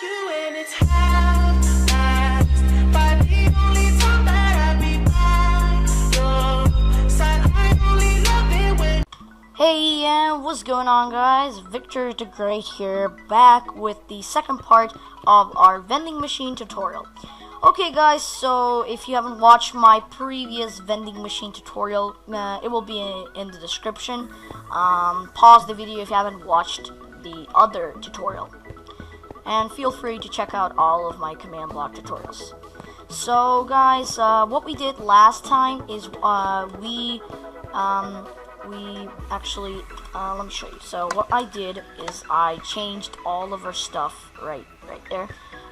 you and it's half-assed. But the only time that I be by your side, I only love it when. Hey, what's going on, guys? Victor the Great here, back with the second part of our vending machine tutorial. Okay, guys, so if you haven't watched my previous vending machine tutorial, it will be in the description. Pause the video if you haven't watched the other tutorial, and feel free to check out all of my command block tutorials. So, guys, what we did last time is we actually, let me show you. So what I did is I changed all of our stuff right there,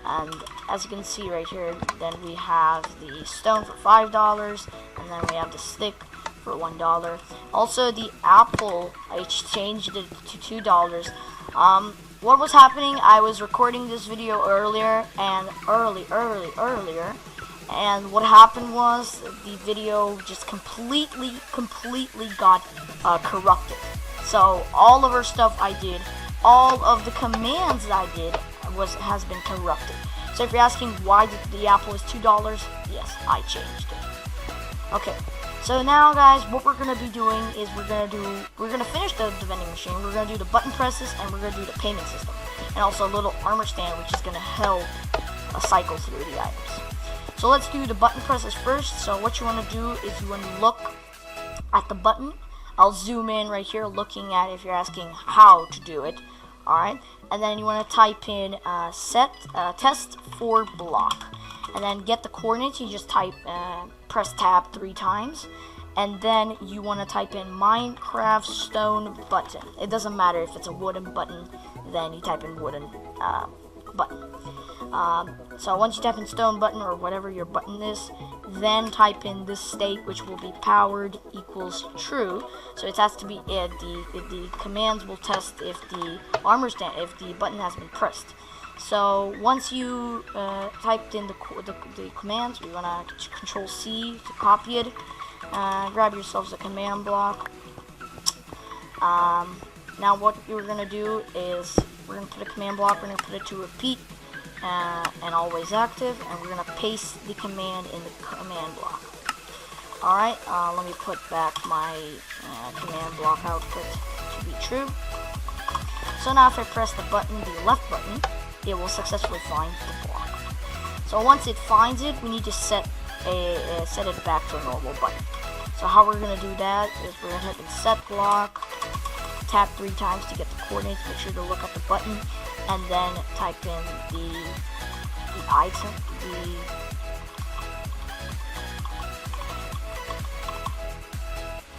and as you can see right here, then we have the stone for $5, and then we have the stick for $1. Also the apple, I changed it to $2. What was happening, I was recording this video earlier, and earlier, and what happened was the video just completely got corrupted. So all of our stuff I did, all of the commands that I did has been corrupted. So if you're asking why the apple is $2, yes, I changed it. Okay, so now, guys, what we're gonna be doing is we're gonna finish the vending machine. We're gonna do the button presses, and we're gonna do the payment system, and also a little armor stand, which is gonna help cycle through the items. So let's do the button presses first. So what you want to do is you want to look at the button. I'll zoom in right here looking at it if you're asking how to do it. Alright, and then you want to type in test for block, and then get the coordinates. You just press tab 3 times, and then you want to type in Minecraft stone button. It doesn't matter if it's a wooden button, then you type in wooden button. So once you type in stone button or whatever your button is, then type in this state, which will be powered equals true. So it has to be the commands will test if the if the button has been pressed. So once you typed in the commands, we want to Control C to copy it. Grab yourselves a command block. Now what you're gonna do is we're gonna put a command block. We're gonna put it to repeat and always active, and we're gonna paste the command in the command block. Alright, let me put back my command block output to be true. So now if I press the button, the left button, it will successfully find the block. So once it finds it, we need to set it back to a normal button. So how we're gonna do that is we're gonna hit the set block, tap 3 times to get the coordinates, make sure to look at the button, and then type in the item,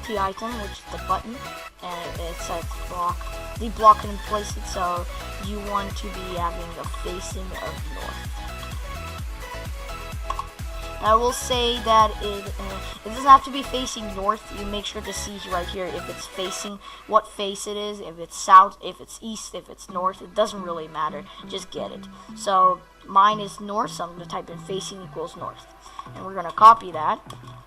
the item, which is the button, and it says block. The block can place it, so you want to be having a facing of north. I will say that it doesn't have to be facing north. You make sure to see right here if it's facing, what face it is, if it's south, if it's east, if it's north. It doesn't really matter. Just get it. So mine is north, so I'm going to type in facing equals north. And we're going to copy that.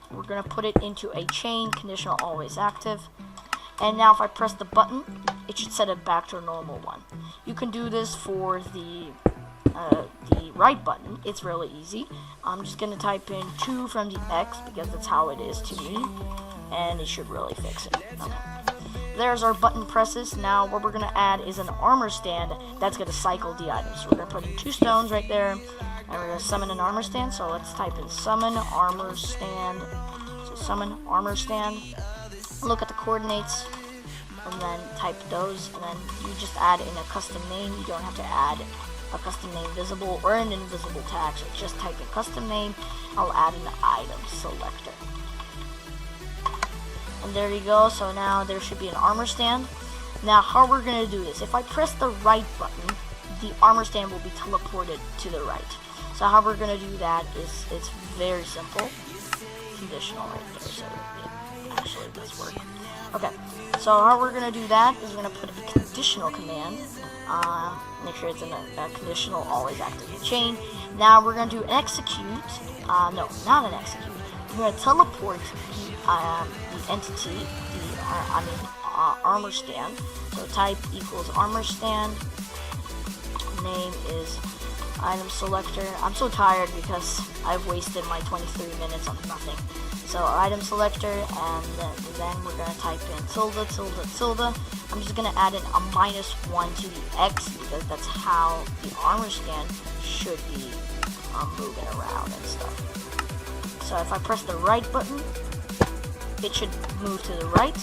We're going to put it into a chain, conditional always active. And now if I press the button, it should set it back to a normal one. You can do this for the right button. It's really easy. I'm just gonna type in 2 from the X because that's how it is to me, and it should really fix it. Okay. There's our button presses. Now what we're gonna add is an armor stand that's gonna cycle the items. So we're gonna put in 2 stones right there, and we're gonna summon an armor stand. So let's type in summon armor stand. So summon armor stand. Look at the coordinates, and then type those, and then you just add in a custom name. You don't have to add a custom name visible or an invisible tag, so just type in custom name. I'll add an item selector, and there you go. So now there should be an armor stand. Now how we're gonna do this, if I press the right button, the armor stand will be teleported to the right. So how we're gonna do that is it's very simple. Conditional right there, so it actually does work. Okay, so how we're gonna do that is we're gonna put a conditional command. Make sure it's in a conditional always active chain. Now we're going to do an execute. No, not an execute. We're going to teleport the entity, armor stand. So type equals armor stand. Name is item selector. I'm so tired because I've wasted my 23 minutes on nothing. So item selector, and then we're gonna type in tilde, tilde, tilde. I'm just gonna add in a -1 to the X because that's how the armor stand should be moving around and stuff. So if I press the right button, it should move to the right.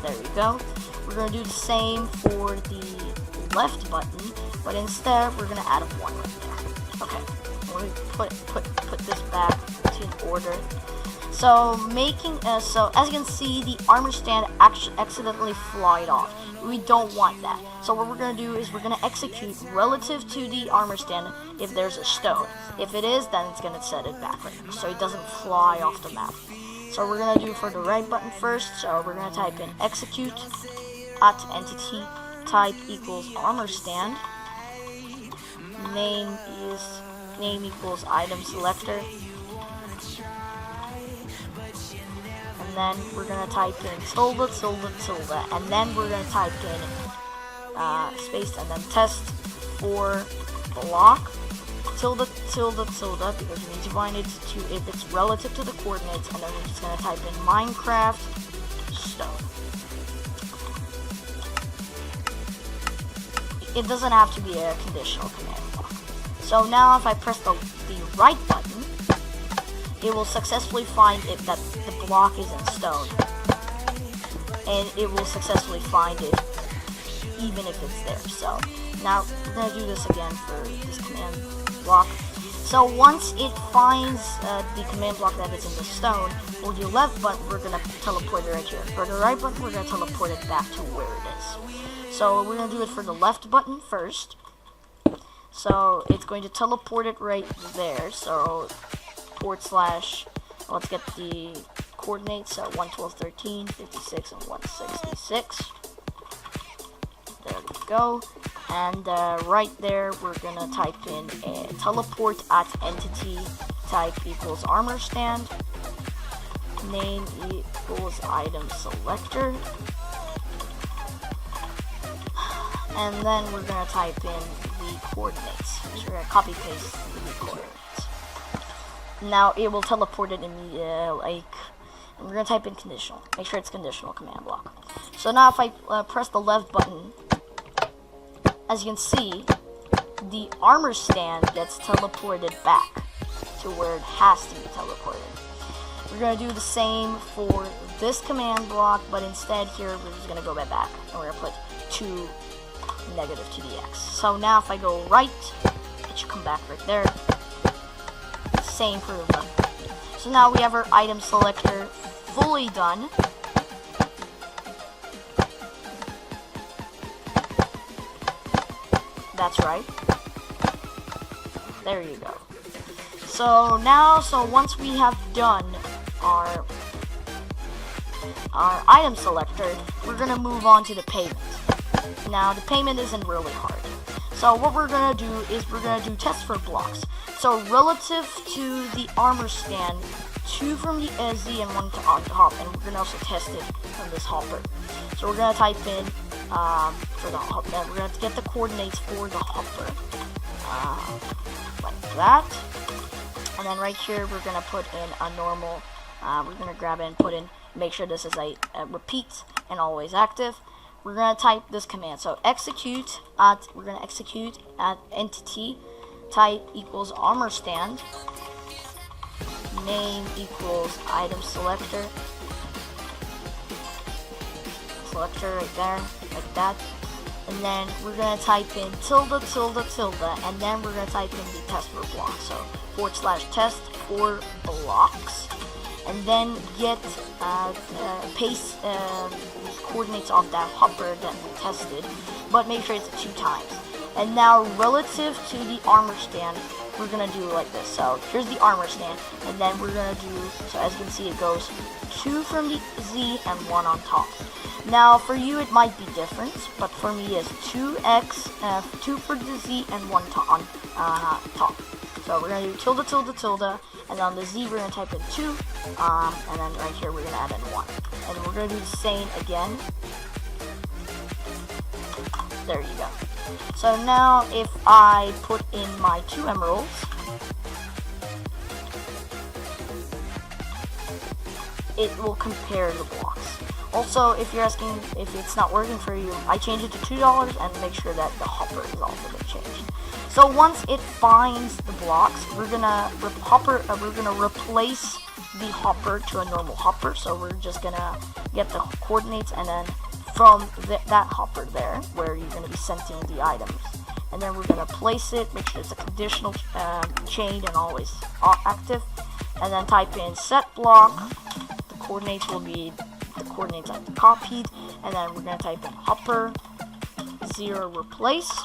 There we go. We're gonna do the same for the left button, but instead we're gonna add a 1 right there. Okay, let me put this back to order. So so as you can see, the armor stand actually accidentally flied off. We don't want that. So what we're gonna do is we're gonna execute relative to the armor stand if there's a stone. If it is, then it's gonna set it back right there, so it doesn't fly off the map. So we're gonna do for the right button first. So we're gonna type in execute at entity type equals armor stand. Name equals item selector. And then we're gonna type in tilde, tilde, tilde, and then we're gonna type in space and then test for block, tilde, tilde, tilde, because we need to find it to if it's relative to the coordinates, and then we're just gonna type in Minecraft stone. It doesn't have to be a conditional command block. So now if I press the right button, it will successfully find it that the block is in stone, and it will successfully find it even if it's there. So now we're gonna do this again for this command block. So once it finds the command block that is in the stone, for the left button we're gonna teleport it right here. For the right button we're gonna teleport it back to where it is. So we're gonna do it for the left button first. So it's going to teleport it right there. So / let's get the coordinates, so 1, 12, 13, 56, and 166. There we go. And right there, we're gonna type in a teleport at entity type equals armor stand. Name equals item selector. And then we're gonna type in the coordinates. So we're gonna copy paste the coordinates. Now it will teleport it in the and we're gonna type in conditional. Make sure it's conditional command block. So now if I press the left button, as you can see, the armor stand gets teleported back to where it has to be teleported. We're gonna do the same for this command block, but instead here we're just gonna go back and we're gonna put 2 negative to the X. So now if I go right, it should come back right there. Same for the left. So now we have our item selector fully done. That's right. There you go. So once we have done our item selector, we're gonna move on to the payment. Now the payment isn't really hard. So what we're gonna do is we're gonna do test for blocks. So relative to the armor stand, 2 from the Z and 1 on top, and we're gonna also test it from this hopper. So we're gonna type in for the hopper. We're gonna get the coordinates for the hopper, like that. And then right here we're gonna put in a normal. We're gonna grab it and put in. Make sure this is a repeat and always active. We're gonna type this command. So we're gonna execute at entity type equals armor stand. Name equals item selector. Selector right there, like that. And then we're gonna type in tilde, tilde, tilde, and then we're gonna type in the test for block. So / test for blocks. And then get paste coordinates off that hopper that we tested, but make sure it's 2 times. And now relative to the armor stand, we're gonna do it like this. So here's the armor stand, and then we're gonna do, so as you can see, it goes 2 from the Z and 1 on top. Now for you it might be different, but for me it's 2x, 2 for the Z and 1 on top. So we're gonna do tilde, tilde, tilde, and on the Z we're gonna type in 2, and then right here we're gonna add in 1. And we're gonna do the same again. There you go. So now if I put in my 2 emeralds, it will compare the blocks. Also, if you're asking if it's not working for you, I change it to $2 and make sure that the hopper is also been changed. So once it finds the blocks, we're gonna replace the hopper to a normal hopper. So we're just gonna get the coordinates, and then from that hopper there, where you're gonna be sending the items, and then we're gonna place it, make sure it's a conditional chain and always active, and then type in set block. The coordinates will be the coordinates I copied, and then we're gonna type in hopper 0 replace.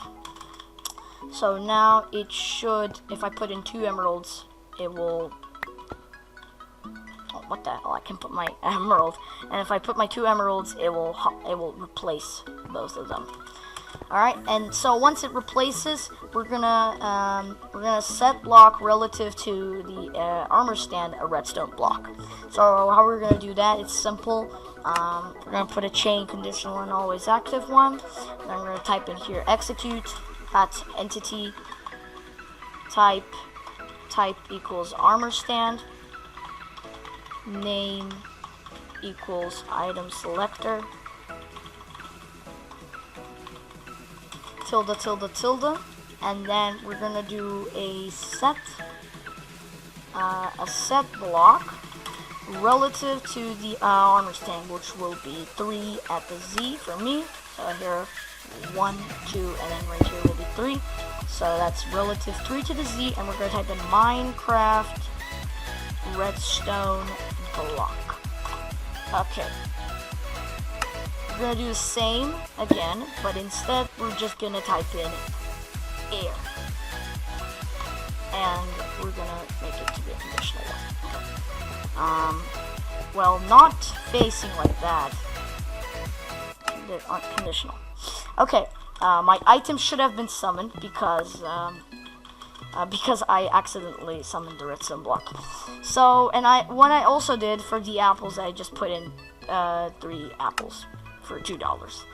So now it should, if I put in 2 emeralds, it will, oh, what the hell, I can put my emerald, and if I put my 2 emeralds, it will replace both of them. Alright, and so once it replaces, we're gonna set block relative to the armor stand a redstone block. So how we're gonna do that, it's simple. We're gonna put a chain conditional and always active one. And I'm gonna type in here execute at entity type equals armor stand, name equals item selector, tilde tilde tilde, and then we're gonna do a set block relative to the armor stand, which will be 3 at the Z for me. So here 1, 2, and then right here will be 3. So that's relative 3 to the Z, and we're gonna type in Minecraft redstone block. Okay. We're gonna do the same again, but instead we're just gonna type in air, and we're gonna make it to be a conditional one. Well, not facing like that. They aren't conditional. Okay, my items should have been summoned because I accidentally summoned the redstone block. So, and what I also did for the apples, I just put in 3 apples for $2,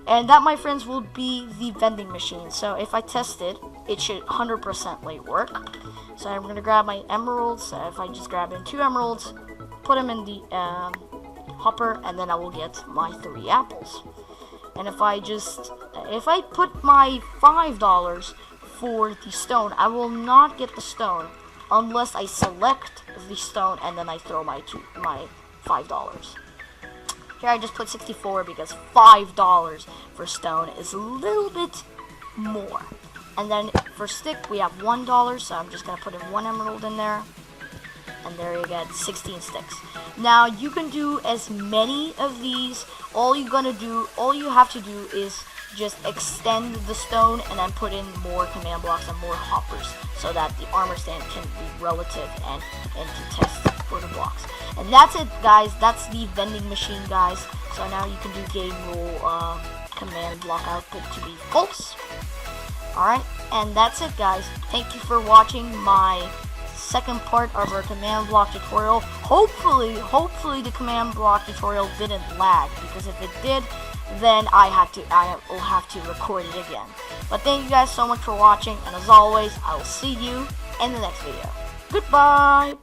and that, my friends, will be the vending machine. So if I test it, it should 100% work. So I'm gonna grab my emeralds. If I just grab in 2 emeralds, put them in the hopper, and then I will get my 3 apples. And if I put my $5 for the stone, I will not get the stone unless I select the stone and then I throw my $5. Here I just put 64 because $5 for stone is a little bit more. And then for stick we have $1, so I'm just gonna put in 1 emerald in there. And there you get 16 sticks. Now you can do as many of these. All you have to do is just extend the stone and then put in more command blocks and more hoppers so that the armor stand can be relative and to test for the blocks. And that's it, guys. That's the vending machine, guys. So now you can do game rule command block output to be false. Alright, and that's it, guys. Thank you for watching my second part of our command block tutorial. Hopefully the command block tutorial didn't lag, because if it did, then I will have to record it again. But thank you guys so much for watching, and as always, I will see you in the next video. Goodbye!